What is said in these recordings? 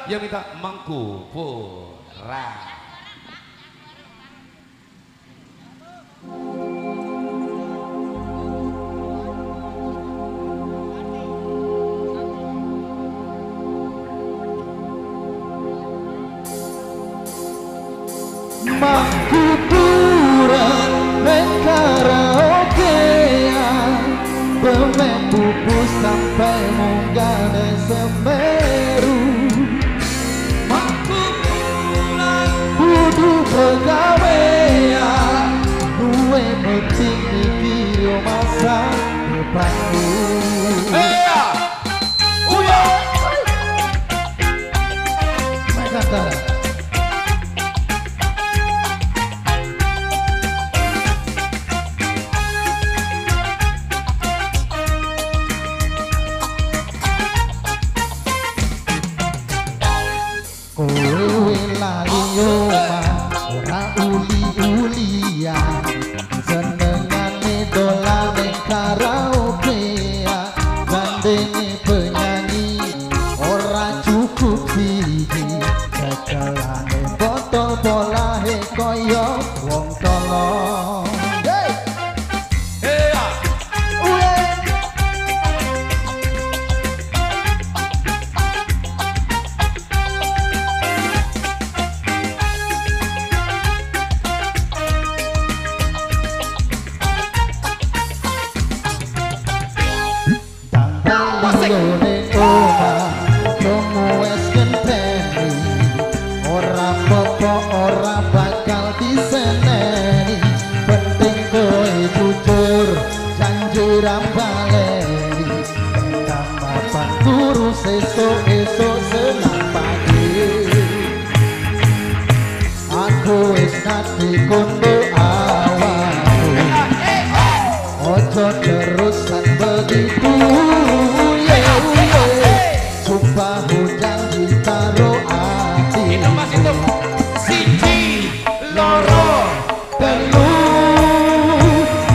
yang minta Mangku Pura. Mangku Pura neng karaokean, pemek buku sampai munggah neng Semeru. Mangku Pura kudu pegawean, duwe penting mikir masa depanmu. Kowe lali omah ora uli-ulian, senengane dolan ning karaokean, gandenge penyanyi ora cukup siji, cekelane botol bolahe koyo wong tolong. Ora bakal diseneni, penting kowe jujur janji ra baleni, tambah turu sesuk-esuk senang pagi. Aku wis nate kondo awakku, ojo terusan begitu. Sumpah hujan ditaruh hati. Loro telu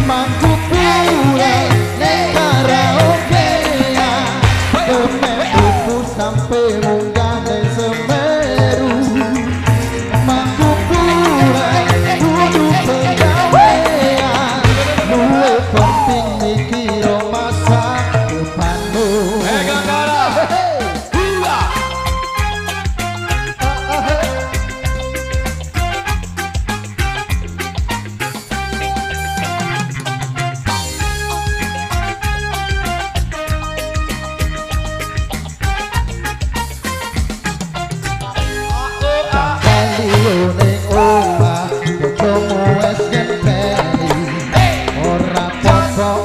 Mangku Pura neng karaokean, pemek buku sampai munggah neng Semeru. Mangku Pura kudu pegawean, luwih penting mikir masa depanmu.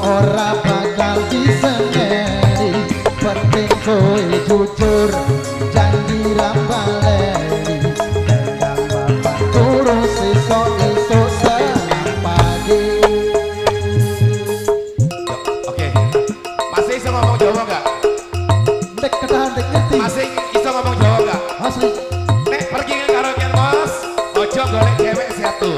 Ora bakal diseneni, penting kowe jujur janji ra baleni, dengan bapak turu sesuk-esuk senang pagi. Oke, masih iso ngomong Jawa nggak? Dek ketahan dek ngerti. Masih iso ngomong Jawa nggak? Asli. Nek pergi ke karaokean bos, ojo golek cewek satu.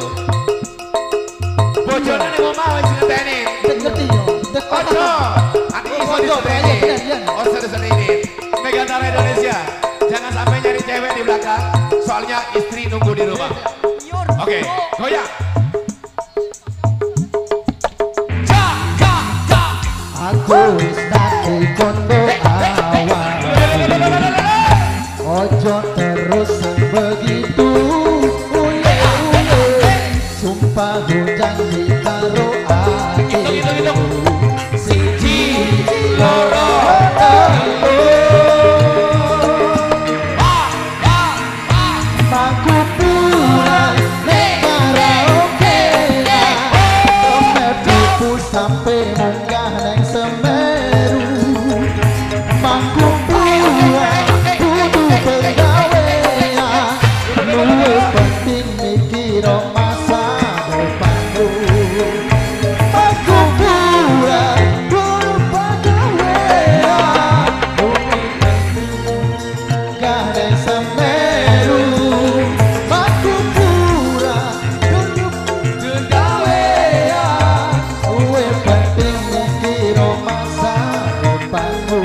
Bojone ning omah wis ngenteni. Dek ngerti yo. Dek Ojo, nanti iso disenteni. Ojo disenteni. Megantara Indonesia, jangan sampai nyari cewek di belakang, soalnya istri nunggu di rumah. Oke, goyang. Aku wis nate kondo awakku, ojo terusan begitu. Sumpah hujan ditaruh hati. Siji loro telu Mangku Pura neng karaokean, pemek buku sampai munggah neng Semeru. Mangku Pura kudu pegawean, luwih penting mikir masa depanmu. Mangku Pura kudu pegawean, luwih penting munggah neng Semeru. Mangku Pura kudu pegawean, luwih penting mikir masa depanmu.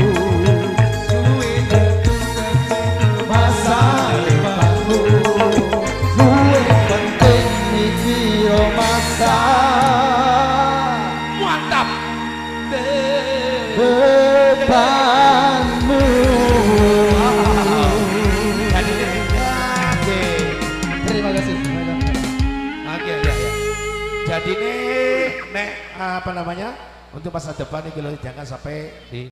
Masa cinta. Mantap. Depanmu. Jadi oke. Terima kasih. Oke ya. Jadi nek apa namanya untuk masa depan ini jangan sampai di